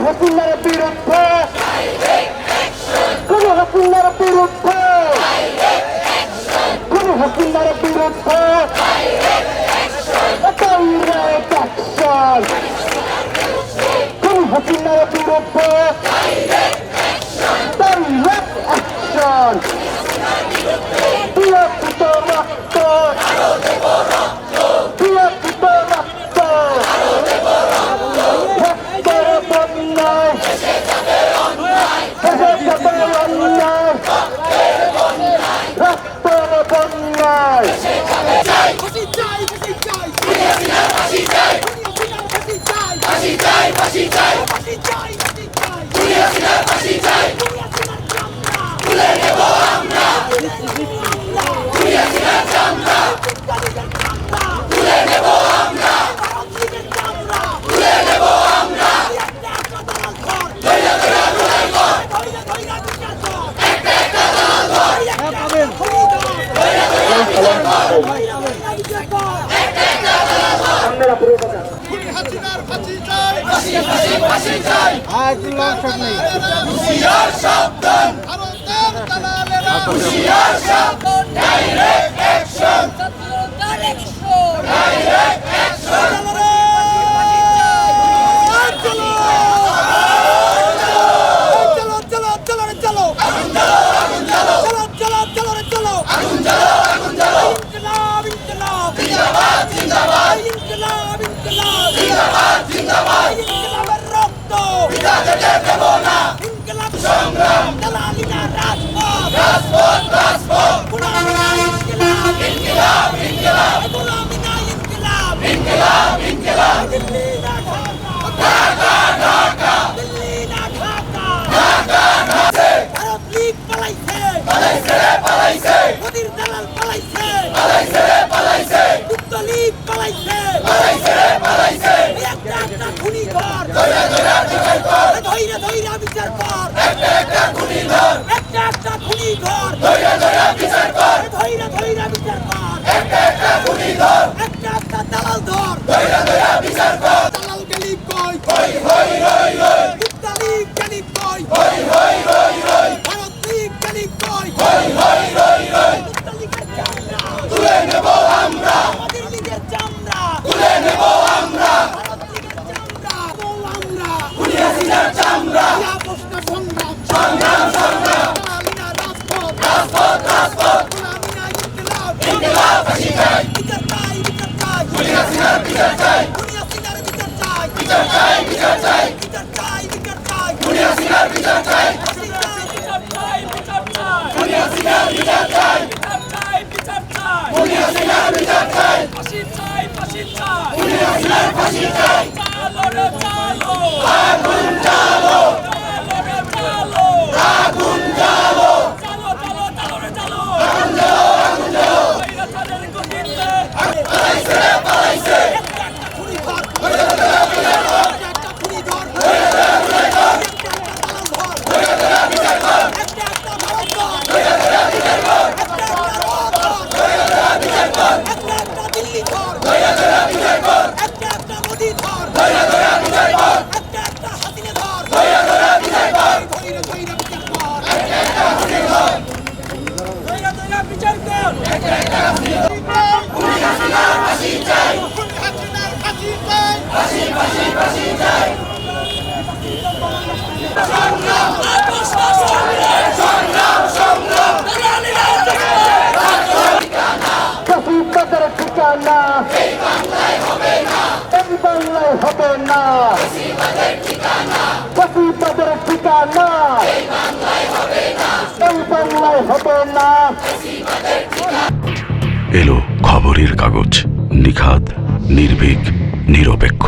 হাসিনার বিরুদ্ধে, কোন হাসিনার বিরুদ্ধে, কোন হাসিনার বিরুদ্ধে ডাইরেক্ট অ্যাকশন, কোন হাসিনার বিরুদ্ধে ডাইরেক্ট অ্যাকশন, বিরোধিত রক্ত, বিরোধিত রক্ত, রক্তের বন্যায় শেষে যাবে অন্যায়, রক্তের বন্যায় ফাঁসি চাই, ফাঁসি চাই, ফাঁসি চাই, ফাঁসি চাই, ফাঁসি চাই, ফাঁসি চাই, ফাঁসি চাই, ফাঁসি চাই, ফাঁসি চাই, তুলে নেব আমরা, তুলে নেব আমরা, তুলে নেব আমরা, ধৈর্য ধৈর্য ধৈর্য কর, একটা একটা দালাল ধর, ধৈর্য ধৈর্য ধৈর্য কর, একটা একটা দালাল ধর। হাসিনার ফাঁসি চাই, ফাঁসি ফাঁসি ফাঁসি চাই, হুঁশিয়ার সাবধান, ভারতের দালালেরা হুঁশিয়ার সাবধান, ডাইরেক্ট অ্যাকশন, ডাইরেক্ট অ্যাকশন, চলো চলো চলো চলো চলো, আগুন জ্বালো আগুন জ্বালো, চলো চলো চলো চলো, আগুন জ্বালো আগুন জ্বালো, ইনকিলাব ইনকিলাব, জিন্দাবাদ জিন্দাবাদ, ইনকিলাব ইনকিলাব, জিন্দাবাদ জিন্দাবাদ, ইনকিলাবের রক্ত বিনা যেতে দেব না, ইনকিলাব সংগ্রাম, দালালিরা রাজপথ, রাজপথ রাজপথ, গুলামিনা ইনকিলাব, ইনকিলাব ইনকিলাব, গুলামিনা ইনকিলাব, ইনকিলাব ইনকিলাব, দিল্লি না ঢাকা, ঢাকা দিল্লি না ঢাকা, ঢাকা ভারত লীগ পালাইছে, পালাইছে রে পালাইছে, মোদির দালাল পালাইছে, পালাইছে রে পালাইছে, মুক্ত লীগ পালাইছে, পালাইছে রে পালাইছে, একটা একটা খুনি ধর, ধৈর্য ধৈর্য বিচার কর, ধৈর্য ধৈর্য বিচার কর, একটা একটা খুনি ধর, একটা একটা খুনি ধর, ধৈর্য ধৈর্য বিচার কর, ধৈর্য ধৈর্য বিচার কর, একটা একটা খুনি ধর, একটা একটা দালাল ধর, ধৈর্য ধৈর্য বিচার কর, দালাল গেলি কই, হই হই হই হই, মুক্ত লীগ গেলি কই, হই হই হই হই, ভারত লীগ গেলি কই, হই হই হই হই, মুক্ত লীগের চামড়া তুলে নেব আমরা, আমাদের লীগের চামড়া তুলে নেব আমরা, ভারত লীগের চামড়া আমরা, খুনি হাসিনার চামড়া, প্রশ্ন সংগ্রাম সংগ্রাম সংগ্রাম, দালালিরা রাজপথ, রাজপথ রাজপথ, গুলামিনা ইনকিলাব, ইনকিলাব ফাঁসি চাই, বিচার চাই বিচার চাই, খুনি হাসিনার বিচার চাই, খুনি হাসিনার বিচার চাই, বিচার চাই বিচার চাই, বিচার চাই বিচার চাই, খুনি হাসিনার বিচার চাই, ফাঁসি চাই বিচার চাই, বিচার চাই, খুনি হাসিনার বিচার চাই, বিচার চাই বিচার চাই, খুনি হাসিনার বিচার চাই, ফাঁসি চাই ফাঁসি চাই, খুনি হাসিনার ফাঁসি চাই, চালো রে চালো, আগুন জ্বালো, চালো রে চালো, আগুন জ্বালো, চালো চালো চালো রে চালো, আগুন জ্বালো আগুন জ্বালো, কইরা তাদের গতিতে পালাইছে রে পালাইছে, একটা একটা খুনি ধর, ধৈর্য ধৈর্য বিচার কর, একটা খুনি ধর, ধৈর্য ধৈর্য বিচার কর, একটা একটা দালাল ধর, ধৈর্য ধৈর্য বিচার কর, একটা একটা ভারত ধর, ধৈর্য ধৈর্য বিচার কর, একটা একটা রদ ধর, ধৈর্য ধৈর্য বিচার কর, একটা একটা দিল্লি ধর, ধৈর্য ধৈর্য বিচার কর, একটা একটা মোদি ধর, ধৈর্য ধৈর্য বিচার কর, একটা একটা হাসিনা ধর, ধৈর্য ধৈর্য বিচার কর, ধৈর্য ধৈর্য বিচার কর, একটা একটা খুনি ধর, ধৈর্য ধৈর্য বিচার কর, একটা একটা খুনি ধর, খুনি হাসিনার ফাঁসি চাই, খুনি হাসিনার ফাঁসি চাই, ফাঁসি ফাঁসি ফাঁসি চাই, সংগ্রাম সংগ্রাম সংগ্রাম, দালালিরা কাশিবাদের ঠিকানা এই বাংলায় হবে না, এই বাংলায় হবে না, কাশিবাদের ঠিকানা কাশিবাদের ঠিকানা এই বাংলায় হবে না, এই বাংলায় হবে না। কাশিবাদের ঠিকানা। এলো খবরের কাগজ, নিখাত, নির্ভীক, নিরপেক্ষ।